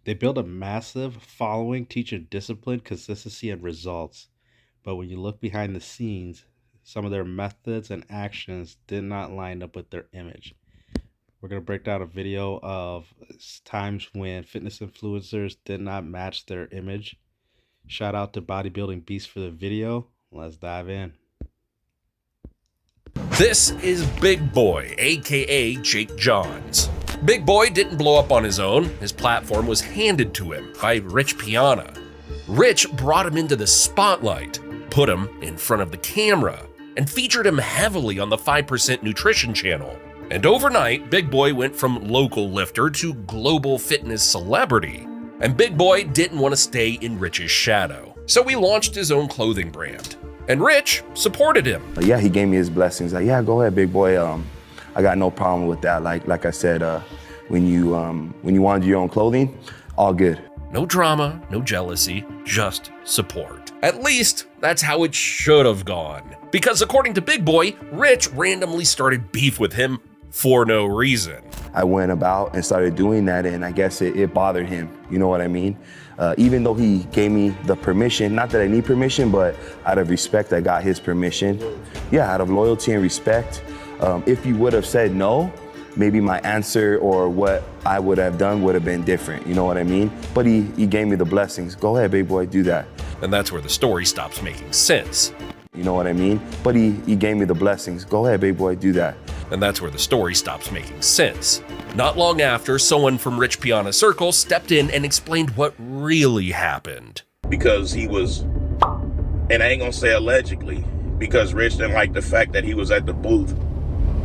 They built a massive following, teaching discipline, consistency, and results. But when you look behind the scenes, some of their methods and actions did not line up with their image. We're going to break down a video of times when fitness influencers did not match their image. Shout out to Bodybuilding Beast for the video. Let's dive in. This is Big Boy, aka Jake Johns. Big Boy didn't blow up on his own. His platform was handed to him by Rich Piana. Rich brought him into the spotlight, put him in front of the camera, and featured him heavily on the 5% Nutrition channel. And overnight, Big Boy went from local lifter to global fitness celebrity. And Big Boy didn't want to stay in Rich's shadow, so he launched his own clothing brand. And Rich supported him. Yeah, he gave me his blessings. Like, yeah, go ahead, Big Boy. I got no problem with that. Like I said, when you wanted your own clothing, all good. No drama, no jealousy, just support. At least that's how it should have gone. Because according to Big Boy, Rich randomly started beef with him for no reason. I went about and started doing that, and I guess it bothered him. You know what I mean? Even though he gave me the permission, not that I need permission, but out of respect, I got his permission. Yeah, out of loyalty and respect. If you would have said no, maybe my answer or what I would have done would have been different. You know what I mean? But he gave me the blessings. Go ahead, Big Boy, do that. And that's where the story stops making sense. You know what I mean? But he gave me the blessings. Go ahead, Big Boy, do that. And that's where the story stops making sense. Not long after, someone from Rich Piana's circle stepped in and explained what really happened. Because he was, and I ain't gonna say allegedly, because Rich didn't like the fact that he was at the booth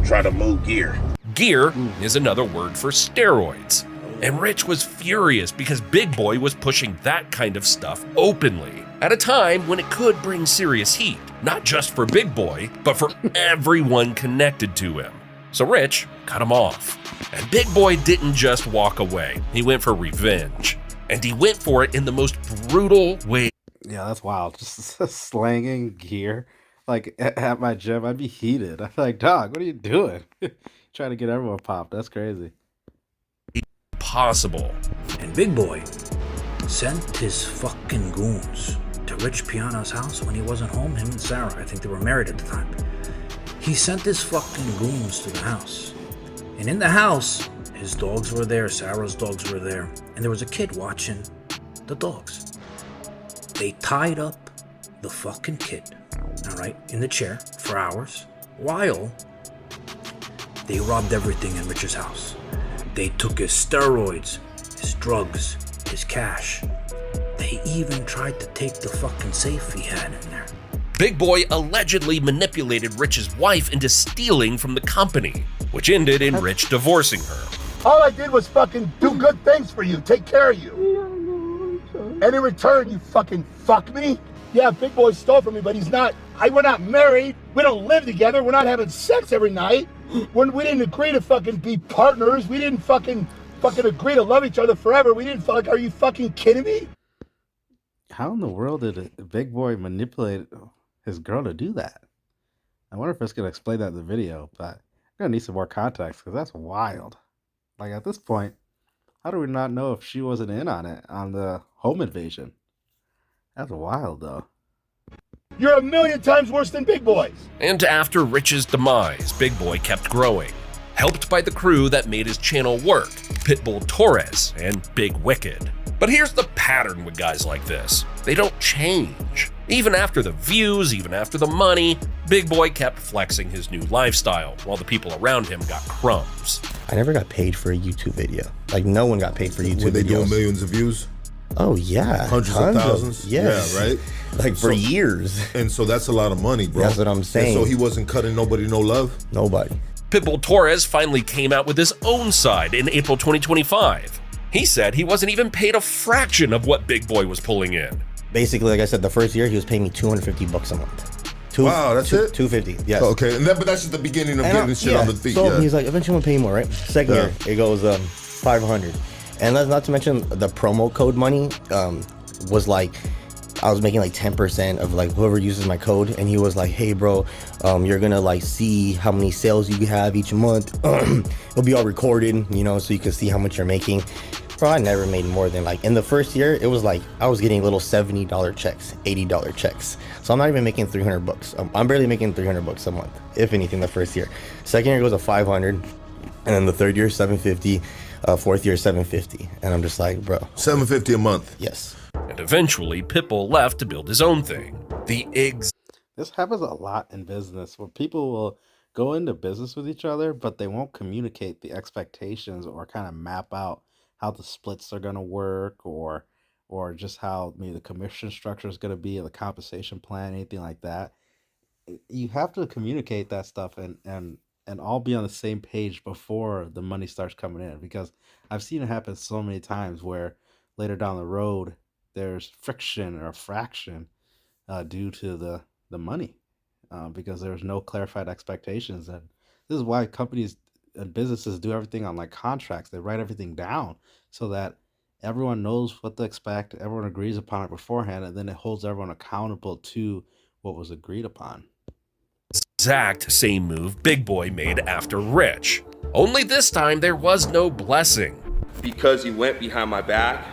trying to move gear. Gear is another word for steroids. And Rich was furious because Big Boy was pushing that kind of stuff openly at a time when it could bring serious heat, not just for Big Boy, but for everyone connected to him. So Rich cut him off. And Big Boy didn't just walk away. He went for revenge. And he went for it in the most brutal way. Yeah, that's wild. Just slanging gear. Like at my gym, I'd be heated. I'm like, dog, what are you doing? Trying to get everyone popped. That's crazy. Possible. And Big Boy sent his fucking goons to Rich Piana's house when he wasn't home, him and Sarah. I think they were married at the time. He sent his fucking goons to the house. And in the house, his dogs were there, Sarah's dogs were there, and there was a kid watching the dogs. They tied up the fucking kid, all right, in the chair for hours, while they robbed everything in Rich's house. They took his steroids, his drugs, his cash. They even tried to take the fucking safe he had in there. Big Boy allegedly manipulated Rich's wife into stealing from the company, which ended in Rich divorcing her. All I did was fucking do good things for you, take care of you. And in return, you fucking fuck me? Yeah, Big Boy stole from me, but he's not, we're not married. We don't live together. We're not having sex every night. We didn't agree to fucking be partners. We didn't fucking agree to love each other forever. We didn't are you fucking kidding me? How in the world did a Big Boy manipulate his girl to do that? I wonder if it's going to explain that in the video, but I'm going to need some more context because that's wild. Like at this point, how do we not know if she wasn't in on it, on the home invasion? That's wild though. You're a million times worse than Big Boys. And after Rich's demise, Big Boy kept growing, helped by the crew that made his channel work, Pitbull Torres and Big Wicked. But here's the pattern with guys like this. They don't change. Even after the views, even after the money, Big Boy kept flexing his new lifestyle while the people around him got crumbs. I never got paid for a YouTube video. Like no one got paid for YouTube videos. Were they doing millions of views? Oh yeah. Hundreds of thousands? Yes. Yeah, right? Like for years. And so that's a lot of money, bro. That's what I'm saying. And so he wasn't cutting nobody no love? Nobody. Pitbull Torres finally came out with his own side in April 2025. He said he wasn't even paid a fraction of what Big Boy was pulling in. Basically, like I said, the first year he was paying me $250 a month. Wow, that's it? $250, yes. Okay, but that's just the beginning of getting shit on the feet. So he's like, eventually I'm gonna pay more, right? Second year, it goes $500. And not to mention the promo code money was like, I was making like 10% of like whoever uses my code, and he was like, hey bro, you're gonna like see how many sales you have each month. It'll be all recorded, you know, so you can see how much you're making. Bro, I never made more than like in the first year. It was like I was getting little $70 checks, $80 checks. So I'm not even making 300 bucks. I'm barely making 300 bucks a month, if anything. The first year, second year goes to 500, and then the third year 750, fourth year 750, and I'm just like, bro, $750 a month. Yes. And eventually, Pitbull left to build his own thing. This happens a lot in business where people will go into business with each other, but they won't communicate the expectations or kind of map out how the splits are going to work, or just how maybe the commission structure is going to be, or the compensation plan, anything like that. You have to communicate that stuff and all be on the same page before the money starts coming in, because I've seen it happen so many times where later down the road there's friction or fraction due to the money, because there's no clarified expectations. And this is why companies and businesses do everything on like contracts. They write everything down so that everyone knows what to expect, everyone agrees upon it beforehand, and then it holds everyone accountable to what was agreed upon. Exact same move Big Boy made after Rich. Only this time there was no blessing. Because he went behind my back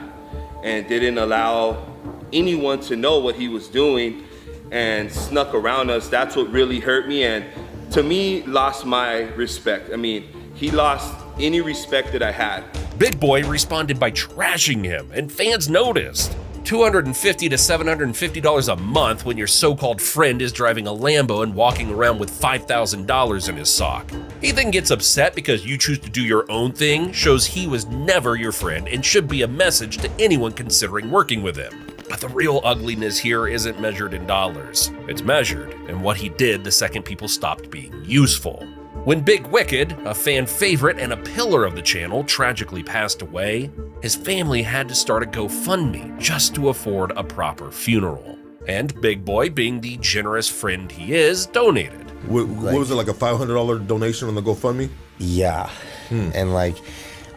and didn't allow anyone to know what he was doing and snuck around us, that's what really hurt me, and to me lost my respect. I mean, he lost any respect that I had. Big Boy responded by trashing him, and fans noticed. $250 to $750 a month when your so-called friend is driving a Lambo and walking around with $5,000 in his sock. He then gets upset because you choose to do your own thing, shows he was never your friend and should be a message to anyone considering working with him. But the real ugliness here isn't measured in dollars. It's measured in what he did the second people stopped being useful. When Big Wicked, a fan favorite and a pillar of the channel, tragically passed away, his family had to start a GoFundMe just to afford a proper funeral. And Big Boy, being the generous friend he is, donated. What was it, like a $500 donation on the GoFundMe? Yeah. And like,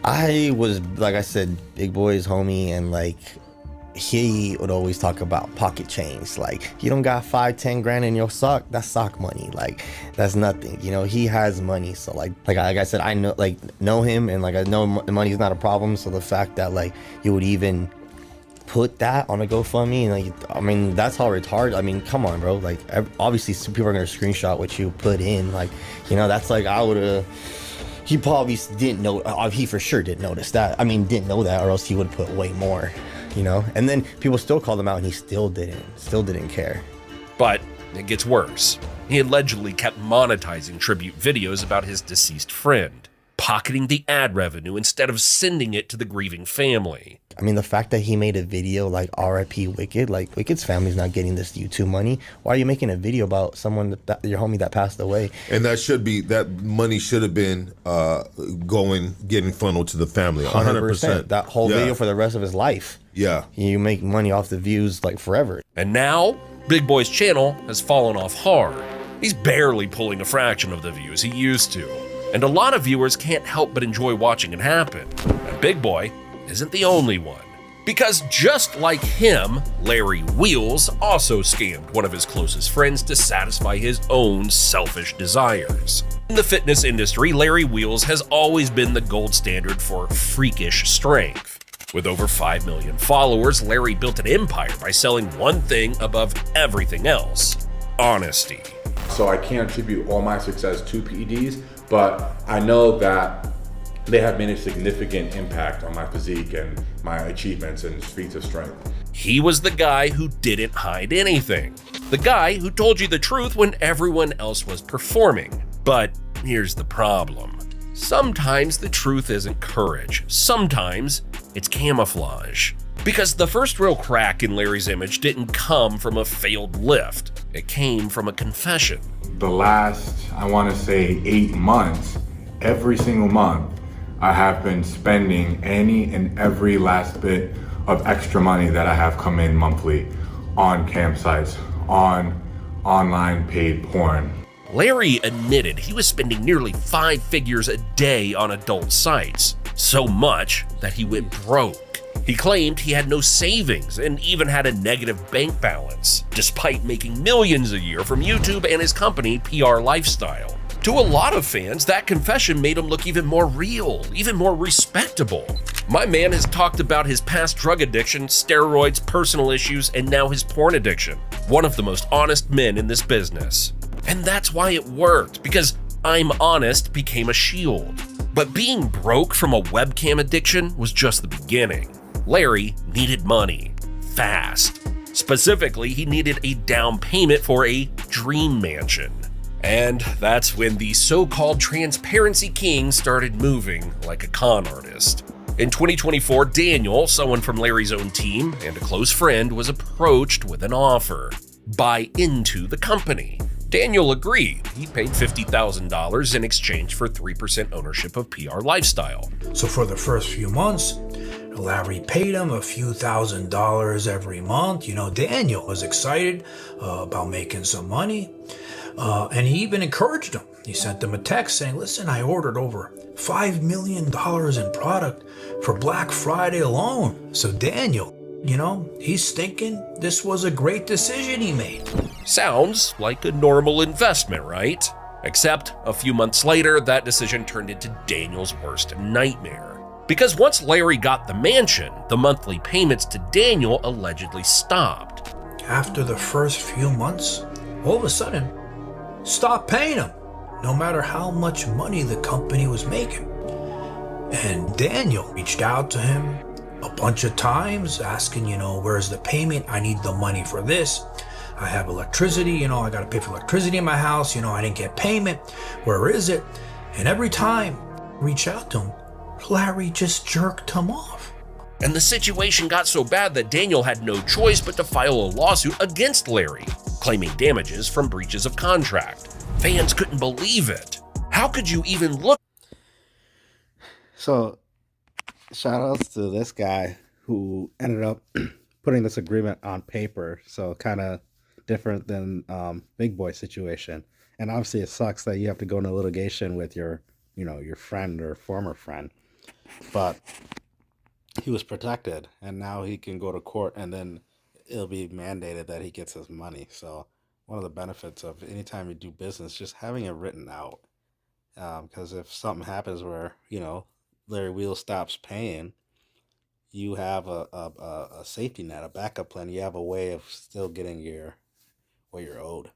I was, like I said, Big Boy's homie, and like, he would always talk about pocket change. Like, you don't got 5-10 grand in your sock, that's sock money. Like, that's nothing. You know, he has money. So like I said, I know him, and like I know money's not a problem. So the fact that like you would even put that on a GoFundMe, and like, I mean, that's how retarded. I mean, come on, bro. Like, obviously people are gonna screenshot what you put in. Like, you know, that's like, I would have. He probably didn't know. He for sure didn't notice that. I mean, didn't know that, or else he would put way more. You know, and then people still called him out, and he still didn't care. But it gets worse. He allegedly kept monetizing tribute videos about his deceased friend, pocketing the ad revenue instead of sending it to the grieving family. I mean, the fact that he made a video like R.I.P. Wicked, like Wicked's family's not getting this YouTube money. Why are you making a video about someone your homie that passed away? And that money should have been getting funneled to the family. 100%. That whole video for the rest of his life. Yeah. You make money off the views like forever. And now, Big Boy's channel has fallen off hard. He's barely pulling a fraction of the views he used to. And a lot of viewers can't help but enjoy watching it happen. And Big Boy isn't the only one. Because just like him, Larry Wheels also scammed one of his closest friends to satisfy his own selfish desires. In the fitness industry, Larry Wheels has always been the gold standard for freakish strength. With over 5 million followers, Larry built an empire by selling one thing above everything else: honesty. So I can't attribute all my success to PEDs, but I know that they have made a significant impact on my physique and my achievements and feats of strength. He was the guy who didn't hide anything. The guy who told you the truth when everyone else was performing. But here's the problem. Sometimes the truth isn't courage. Sometimes it's camouflage. Because the first real crack in Larry's image didn't come from a failed lift. It came from a confession. The last, I want to say 8 months, every single month, I have been spending any and every last bit of extra money that I have come in monthly on campsites, on online paid porn. Larry admitted he was spending nearly 5 figures a day on adult sites, so much that he went broke. He claimed he had no savings and even had a negative bank balance, despite making millions a year from YouTube and his company PR Lifestyle. To a lot of fans, that confession made him look even more real, even more respectable. My man has talked about his past drug addiction, steroids, personal issues, and now his porn addiction. One of the most honest men in this business. And that's why it worked, because I'm honest became a shield. But being broke from a webcam addiction was just the beginning. Larry needed money, fast. Specifically, he needed a down payment for a dream mansion. And that's when the so-called transparency king started moving like a con artist. In 2024, Daniel, someone from Larry's own team and a close friend, was approached with an offer. Buy into the company. Daniel agreed. He paid $50,000 in exchange for 3% ownership of PR Lifestyle. So for the first few months, Larry paid him a few $1,000s every month. Daniel was excited about making some money. And he even encouraged him. He sent him a text saying, listen, I ordered over $5 million in product for Black Friday alone. So Daniel, he's thinking this was a great decision he made. Sounds like a normal investment, right? Except a few months later, that decision turned into Daniel's worst nightmare. Because once Larry got the mansion, the monthly payments to Daniel allegedly stopped. After the first few months, all of a sudden, stopped paying him, no matter how much money the company was making. And Daniel reached out to him a bunch of times, asking, where's the payment? I need the money for this. I have electricity, I gotta pay for electricity in my house, I didn't get payment. Where is it? And every time I reach out to him, Larry just jerked him off. And the situation got so bad that Daniel had no choice but to file a lawsuit against Larry, claiming damages from breaches of contract. Fans couldn't believe it. How could you even look? So, shout outs to this guy who ended up putting this agreement on paper. So kind of different than Big Boy situation. And obviously it sucks that you have to go into litigation with your friend or former friend. But he was protected, and now he can go to court, and then it'll be mandated that he gets his money. So one of the benefits of anytime you do business, just having it written out. Because if something happens where, Larry Wheels stops paying, you have a safety net, a backup plan. You have a way of still getting what you're owed.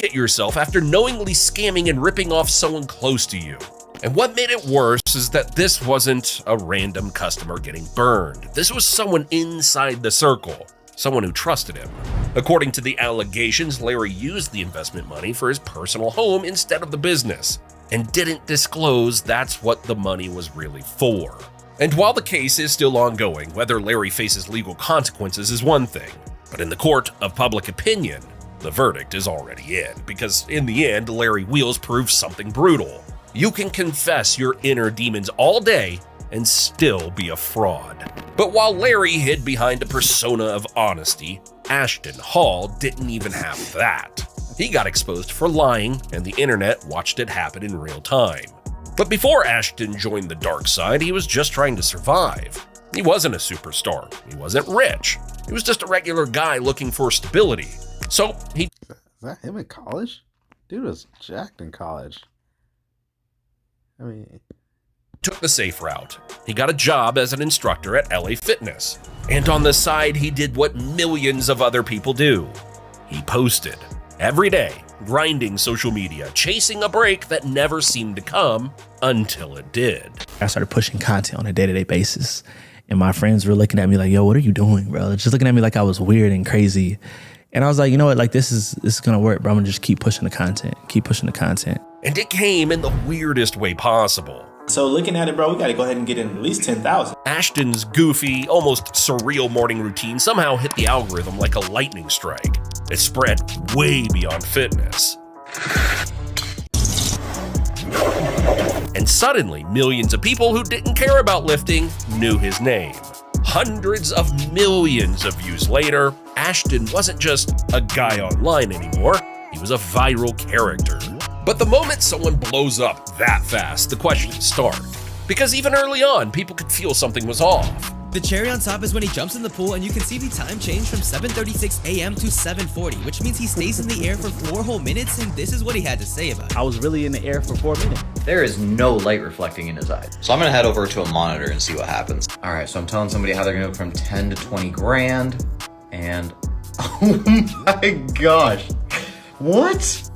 At yourself after knowingly scamming and ripping off someone close to you. And what made it worse is that this wasn't a random customer getting burned. This was someone inside the circle, someone who trusted him. According to the allegations, Larry used the investment money for his personal home instead of the business, and didn't disclose that's what the money was really for. And while the case is still ongoing, whether Larry faces legal consequences is one thing, but in the court of public opinion, the verdict is already in, because in the end, Larry Wheels proves something brutal. You can confess your inner demons all day and still be a fraud. But while Larry hid behind a persona of honesty, Ashton Hall didn't even have that. He got exposed for lying, and the internet watched it happen in real time. But before Ashton joined the dark side, he was just trying to survive. He wasn't a superstar. He wasn't rich. He was just a regular guy looking for stability. So he... Is that him in college? Dude was jacked in college. took the safe route. He got a job as an instructor at LA Fitness. And on the side, he did what millions of other people do. He posted every day, grinding social media, chasing a break that never seemed to come until it did. I started pushing content on a day-to-day basis. And my friends were looking at me like, yo, what are you doing, bro? Just looking at me like I was weird and crazy. And I was like, you know what? Like, this is gonna work, bro. I'm gonna just keep pushing the content. And it came in the weirdest way possible. So looking at it, bro, we gotta go ahead and get in at least 10,000. Ashton's goofy, almost surreal morning routine somehow hit the algorithm like a lightning strike. It spread way beyond fitness. And suddenly, millions of people who didn't care about lifting knew his name. Hundreds of millions of views later, Ashton wasn't just a guy online anymore, he was a viral character. But the moment someone blows up that fast, the questions start. Because even early on, people could feel something was off. The cherry on top is when he jumps in the pool and you can see the time change from 7:36 a.m. to 7:40, which means he stays in the air for 4 whole minutes, and this is what he had to say about it. I was really in the air for 4 minutes. There is no light reflecting in his eyes. So I'm gonna head over to a monitor and see what happens. All right, so I'm telling somebody how they're gonna go from 10 to 20 grand, and oh my gosh. What?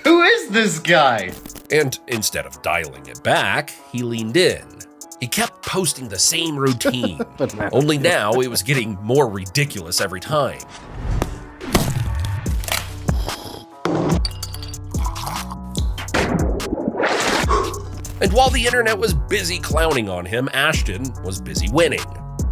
Who is this guy? And instead of dialing it back, he leaned in. He kept posting the same routine, only now it was getting more ridiculous every time. And while the internet was busy clowning on him, Ashton was busy winning.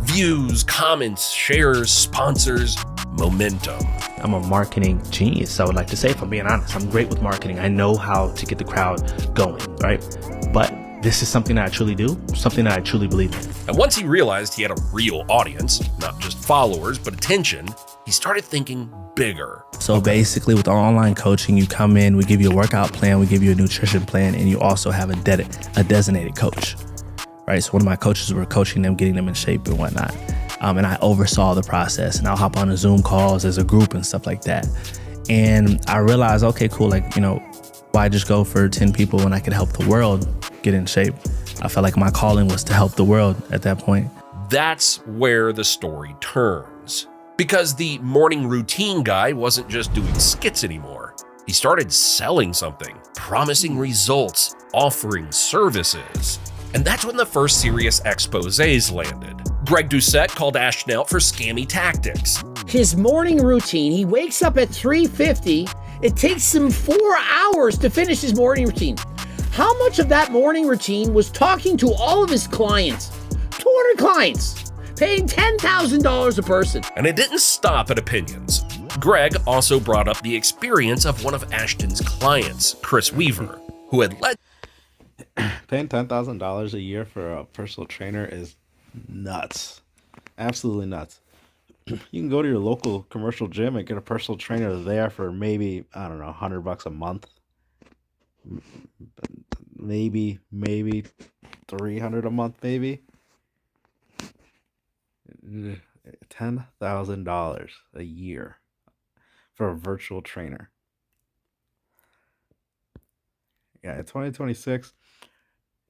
Views, comments, shares, sponsors, momentum. I'm a marketing genius, I would like to say, if I'm being honest. I'm great with marketing. I know how to get the crowd going, right? But this is something that I truly do, something that I truly believe in. And once he realized he had a real audience, not just followers, but attention, he started thinking bigger. So basically with online coaching, you come in, we give you a workout plan, we give you a nutrition plan, and you also have a designated coach, right? So one of my coaches were coaching them, getting them in shape and whatnot. And I oversaw the process, and I'll hop on the Zoom calls as a group and stuff like that. And I realized, okay, cool, like, you know, why just go for 10 people when I could help the world get in shape? I felt like my calling was to help the world at that point. That's where the story turns. Because the morning routine guy wasn't just doing skits anymore. He started selling something, promising results, offering services. And that's when the first serious exposés landed. Greg Doucette called Ashton out for scammy tactics. His morning routine, he wakes up at 3:50. It takes him 4 hours to finish his morning routine. How much of that morning routine was talking to all of his clients? 200 clients, paying $10,000 a person. And it didn't stop at opinions. Greg also brought up the experience of one of Ashton's clients, Chris Weaver, who had led. Paying $10,000 a year for a personal trainer is nuts. Absolutely nuts. You can go to your local commercial gym and get a personal trainer there for maybe, I don't know, $100 a month. Maybe $300 a month, maybe. $10,000 a year for a virtual trainer. Yeah, in 2026,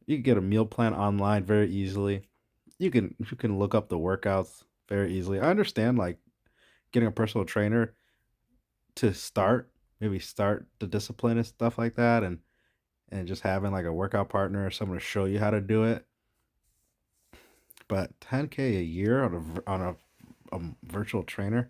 you can get a meal plan online very easily. You can look up the workouts very easily. I understand like getting a personal trainer to maybe start the discipline and stuff like that, and just having like a workout partner or someone to show you how to do it. But $10K a year on a virtual trainer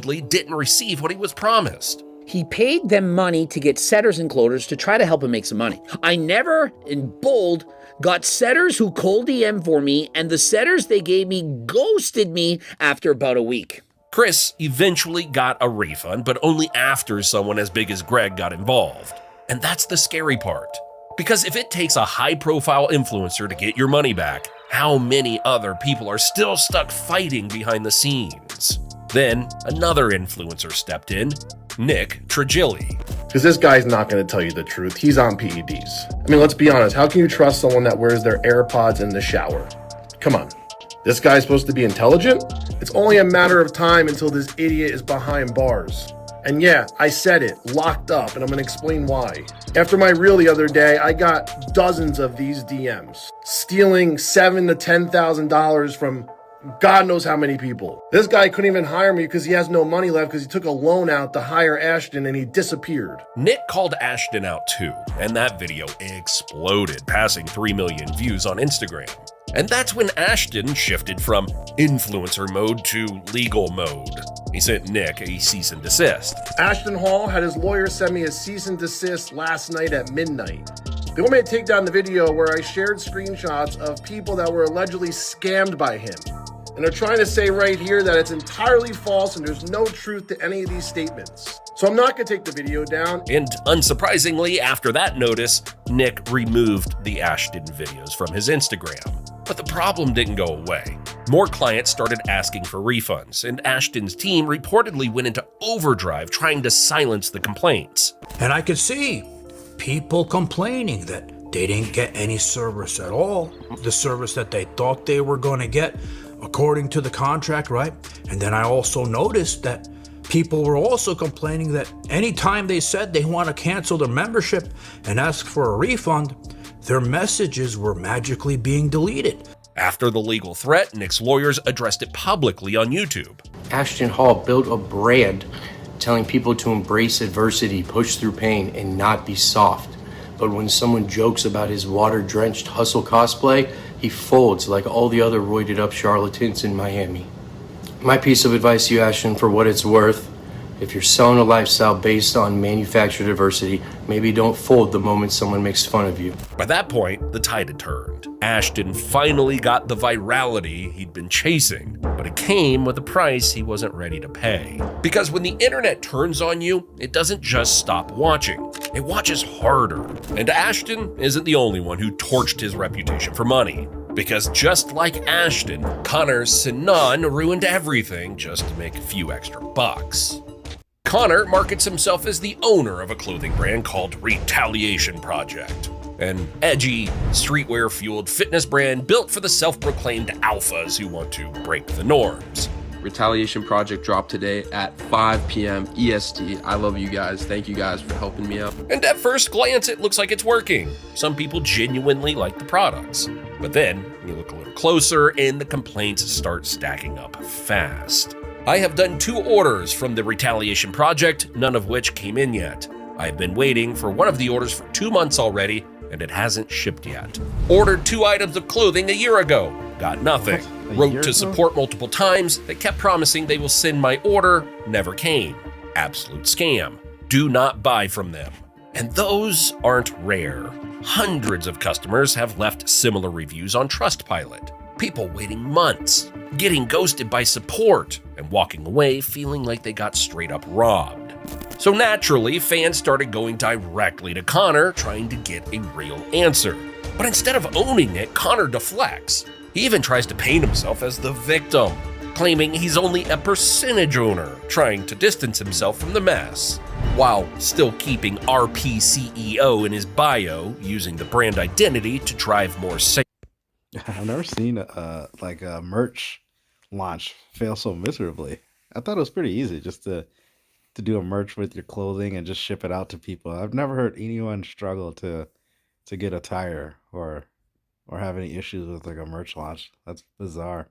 didn't receive what he was promised. He paid them money to get setters and cloters to try to help him make some money. I never, in bold, got setters who cold DM for me, and the setters they gave me ghosted me after about a week. Chris eventually got a refund, but only after someone as big as Greg got involved. And that's the scary part. Because if it takes a high-profile influencer to get your money back, how many other people are still stuck fighting behind the scenes? Then another influencer stepped in, Nick Trigili. Because this guy's not going to tell you the truth. He's on PEDs. I mean, let's be honest. How can you trust someone that wears their AirPods in the shower? Come on. This guy's supposed to be intelligent? It's only a matter of time until this idiot is behind bars. And yeah, I said it, locked up, and I'm going to explain why. After my reel the other day, I got dozens of these DMs, stealing $7,000 to $10,000 from God knows how many people. This guy couldn't even hire me because he has no money left because he took a loan out to hire Ashton and he disappeared. Nick called Ashton out too, and that video exploded, passing 3 million views on Instagram. And that's when Ashton shifted from influencer mode to legal mode. He sent Nick a cease and desist. Ashton Hall had his lawyer send me a cease and desist last night at midnight. They want me to take down the video where I shared screenshots of people that were allegedly scammed by him. And they're trying to say right here that it's entirely false and there's no truth to any of these statements. So I'm not going to take the video down. And unsurprisingly, after that notice, Nick removed the Ashton videos from his Instagram. But the problem didn't go away. More clients started asking for refunds, and Ashton's team reportedly went into overdrive trying to silence the complaints. And I could see people complaining that they didn't get any service at all. The service that they thought they were going to get according to the contract, right? And then I also noticed that people were also complaining that anytime they said they want to cancel their membership and ask for a refund, their messages were magically being deleted. After the legal threat, Nick's lawyers addressed it publicly on YouTube. Ashton Hall built a brand telling people to embrace adversity, push through pain, and not be soft. But when someone jokes about his water-drenched hustle cosplay, he folds like all the other roided-up charlatans in Miami. My piece of advice to you, Ashton, for what it's worth, if you're selling a lifestyle based on manufactured adversity, maybe don't fold the moment someone makes fun of you. By that point, the tide had turned. Ashton finally got the virality he'd been chasing, but it came with a price he wasn't ready to pay. Because when the internet turns on you, it doesn't just stop watching, it watches harder. And Ashton isn't the only one who torched his reputation for money. Because just like Ashton, Connor Sinan ruined everything just to make a few extra bucks. Connor markets himself as the owner of a clothing brand called Retaliation Project, an edgy, streetwear-fueled fitness brand built for the self-proclaimed alphas who want to break the norms. Retaliation Project dropped today at 5 p.m. EST. I love you guys. Thank you guys for helping me out. And at first glance, it looks like it's working. Some people genuinely like the products. But then you look a little closer and the complaints start stacking up fast. I have done 2 orders from the Retaliation Project, none of which came in yet. I've been waiting for one of the orders for 2 months already, and it hasn't shipped yet. Ordered 2 items of clothing a year ago, got nothing. Wrote to support multiple times, they kept promising they will send my order, never came. Absolute scam. Do not buy from them. And those aren't rare. Hundreds of customers have left similar reviews on Trustpilot. People waiting months, getting ghosted by support, and walking away feeling like they got straight up robbed. So naturally, fans started going directly to Connor trying to get a real answer. But instead of owning it, Connor deflects. He even tries to paint himself as the victim, claiming he's only a percentage owner, trying to distance himself from the mess, while still keeping RP CEO in his bio, using the brand identity to drive more sales. I've never seen a merch launch fail so miserably. I thought it was pretty easy just to do a merch with your clothing and just ship it out to people. I've never heard anyone struggle to get a tire or have any issues with like a merch launch. That's bizarre.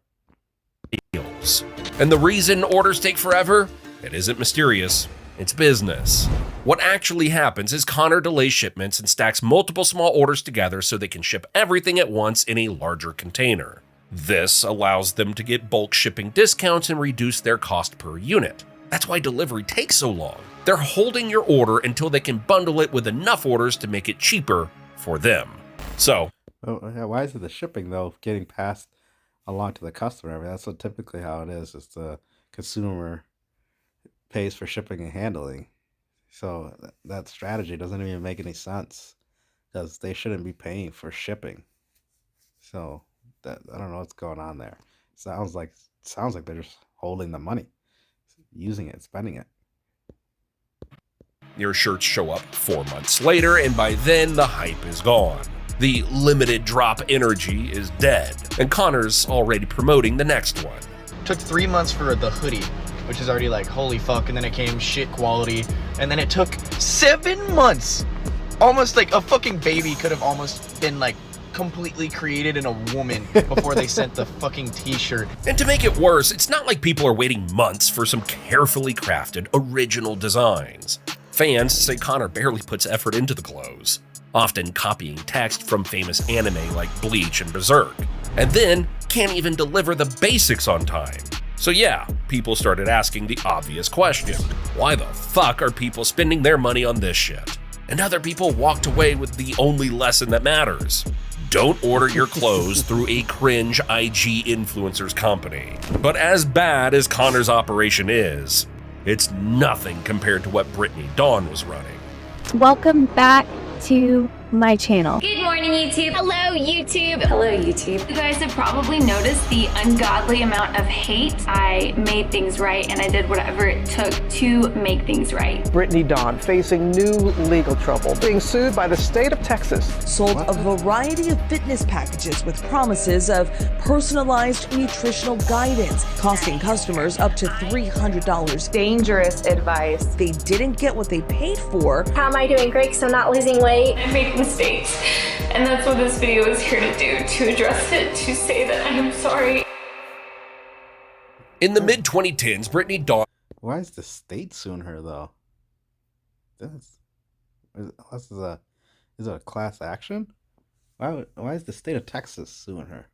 And the reason orders take forever? It isn't mysterious. It's business. What actually happens is Connor delays shipments and stacks multiple small orders together so they can ship everything at once in a larger container. This allows them to get bulk shipping discounts and reduce their cost per unit. That's why delivery takes so long. They're holding your order until they can bundle it with enough orders to make it cheaper for them. So, why is it the shipping though getting passed along to the customer? I mean, that's typically how it is. It's the consumer pays for shipping and handling. So that strategy doesn't even make any sense because they shouldn't be paying for shipping. So that I don't know what's going on there. Sounds like they're just holding the money, using it, spending it. Your shirts show up 4 months later, and by then the hype is gone. The limited drop energy is dead, and Connor's already promoting the next one. Took 3 months for the hoodie, which is already like, holy fuck, and then it came shit quality, and then it took 7 months. Almost like a fucking baby could have almost been like completely created in a woman before they sent the fucking t-shirt. And to make it worse, it's not like people are waiting months for some carefully crafted original designs. Fans say Connor barely puts effort into the clothes, often copying text from famous anime like Bleach and Berserk, and then can't even deliver the basics on time. So yeah, people started asking the obvious question: why the fuck are people spending their money on this shit? And other people walked away with the only lesson that matters: don't order your clothes through a cringe IG influencers company. But as bad as Connor's operation is, it's nothing compared to what Brittany Dawn was running. Welcome back to my channel. Good morning, YouTube. Hello, YouTube. Hello, YouTube. You guys have probably noticed the ungodly amount of hate. I made things right, and I did whatever it took to make things right. Brittany Dawn facing new legal trouble, being sued by the state of Texas. Sold a variety of fitness packages with promises of personalized nutritional guidance, costing customers up to $300. Dangerous advice. They didn't get what they paid for. How am I doing great because I'm not losing weight? I make mistakes, and that's what this video is here to do, to address it, to say that I am sorry. In the mid-2010s, Brittany Dawn... Why is the state suing her, though? Is it a class action? Why is the state of Texas suing her?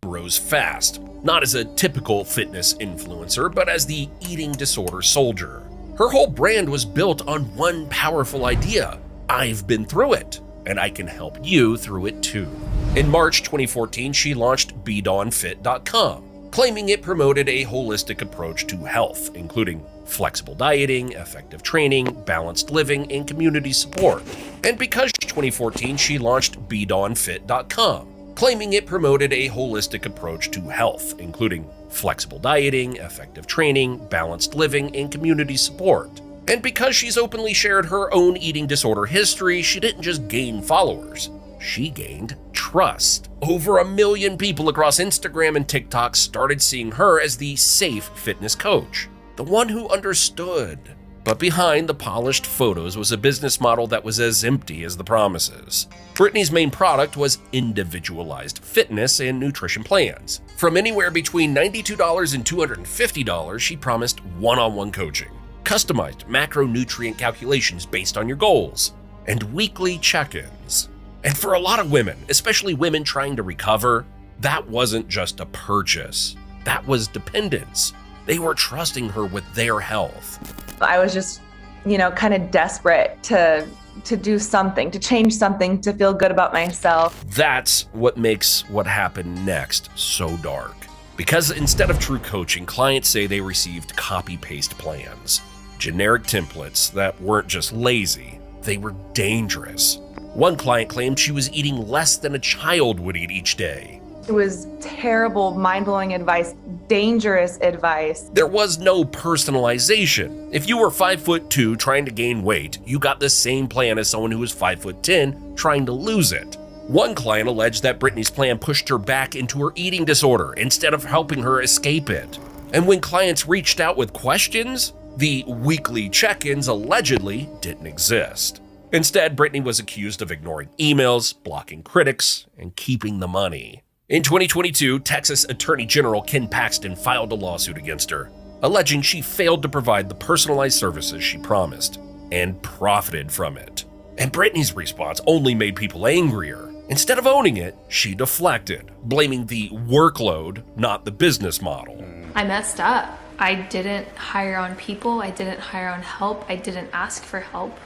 Rose fast, not as a typical fitness influencer, but as the eating disorder soldier. Her whole brand was built on one powerful idea. I've been through it, and I can help you through it too. In March 2014, she launched BeDawnFit.com, claiming it promoted a holistic approach to health, including flexible dieting, effective training, balanced living, and community support. And because 2014, she launched BeDawnFit.com, claiming it promoted a holistic approach to health, including flexible dieting, effective training, balanced living, and community support. And because she's openly shared her own eating disorder history, she didn't just gain followers, she gained trust. Over 1 million people across Instagram and TikTok started seeing her as the safe fitness coach, the one who understood. But behind the polished photos was a business model that was as empty as the promises. Brittany's main product was individualized fitness and nutrition plans. From anywhere between $92 and $250, she promised one-on-one coaching, customized macronutrient calculations based on your goals, and weekly check-ins. And for a lot of women, especially women trying to recover, that wasn't just a purchase. That was dependence. They were trusting her with their health. I was just, kind of desperate to do something, to change something, to feel good about myself. That's what makes what happened next so dark. Because instead of true coaching, clients say they received copy-paste plans. Generic templates that weren't just lazy, they were dangerous. One client claimed she was eating less than a child would eat each day. It was terrible, mind-blowing advice, dangerous advice. There was no personalization. If you were 5'2" trying to gain weight, you got the same plan as someone who was 5'10" trying to lose it. One client alleged that Brittany's plan pushed her back into her eating disorder instead of helping her escape it. And when clients reached out with questions, the weekly check-ins allegedly didn't exist. Instead, Brittany was accused of ignoring emails, blocking critics, and keeping the money. In 2022, Texas Attorney General Ken Paxton filed a lawsuit against her, alleging she failed to provide the personalized services she promised and profited from it. And Brittany's response only made people angrier. Instead of owning it, she deflected, blaming the workload, not the business model. I messed up. I didn't hire on people. I didn't hire on help. I didn't ask for help.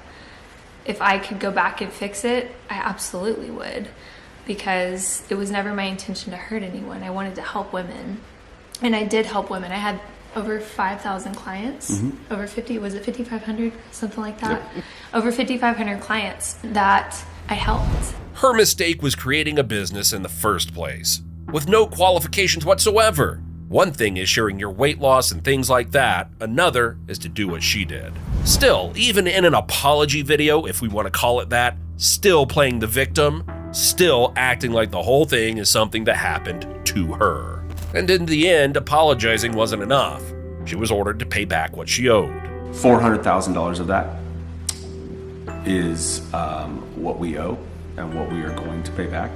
If I could go back and fix it, I absolutely would, because it was never my intention to hurt anyone. I wanted to help women, and I did help women. I had over 5,000 clients, over 50, was it 5,500? Something like that. Yep. Over 5,500 clients that I helped. Her mistake was creating a business in the first place, with no qualifications whatsoever. One thing is sharing your weight loss and things like that. Another is to do what she did. Still, even in an apology video, if we want to call it that, still playing the victim, still acting like the whole thing is something that happened to her. And in the end, apologizing wasn't enough. She was ordered to pay back what she owed. $400,000 of that is what we owe and what we are going to pay back.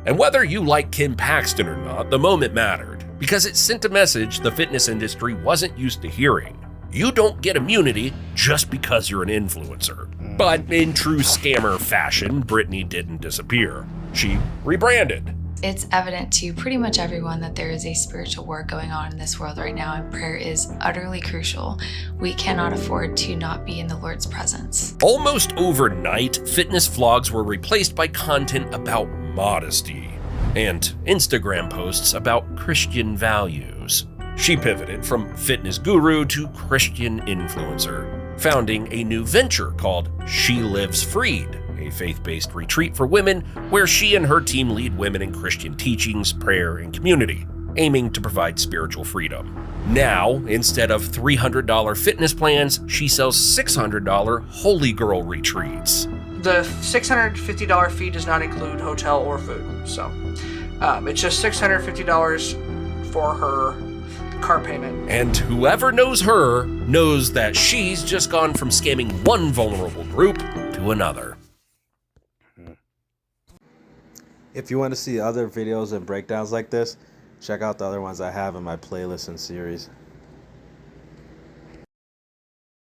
And whether you like Ken Paxton or not, the moment mattered, because it sent a message the fitness industry wasn't used to hearing. You don't get immunity just because you're an influencer. But in true scammer fashion, Brittany didn't disappear. She rebranded. It's evident to pretty much everyone that there is a spiritual war going on in this world right now, and prayer is utterly crucial. We cannot afford to not be in the Lord's presence. Almost overnight, fitness vlogs were replaced by content about modesty and Instagram posts about Christian values. She pivoted from fitness guru to Christian influencer, founding a new venture called She Lives Freed, a a faith-based retreat for women where she and her team lead women in Christian teachings, prayer, and community, aiming to provide spiritual freedom. Now, instead of $300 fitness plans, she sells $600 Holy Girl retreats. The $650 fee does not include hotel or food, so it's just $650 for her car payment. And whoever knows her knows that she's just gone from scamming one vulnerable group to another. If you want to see other videos and breakdowns like this, check out the other ones I have in my playlist and series.